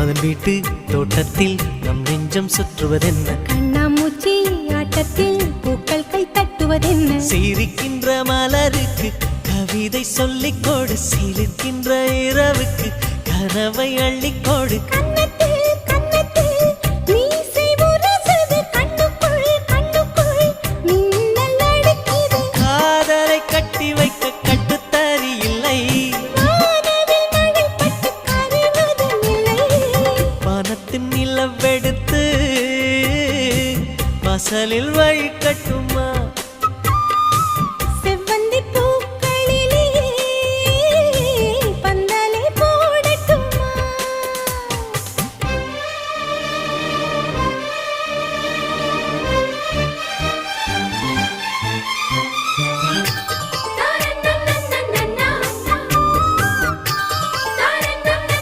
மன்மதன் வீட்டு தோட்டத்தில் நம் நெஞ்சம் சுற்றுவதென்ன கண்ணாமூச்சி ஆட்டத்தில் பூக்கள் கை தட்டுவதென்ன சிரிக்கின்ற மலருக்கு கவிதை சொல்லிக்கோடு சிரிக்கின்ற இரவுக்கு கனவை அள்ளிக்கோடு காதலை கட்டி வைக்க கட்டுத்தறி இல்லை வானத்தின் நிலவெடுத்து வாசலில் வழி கட்டும்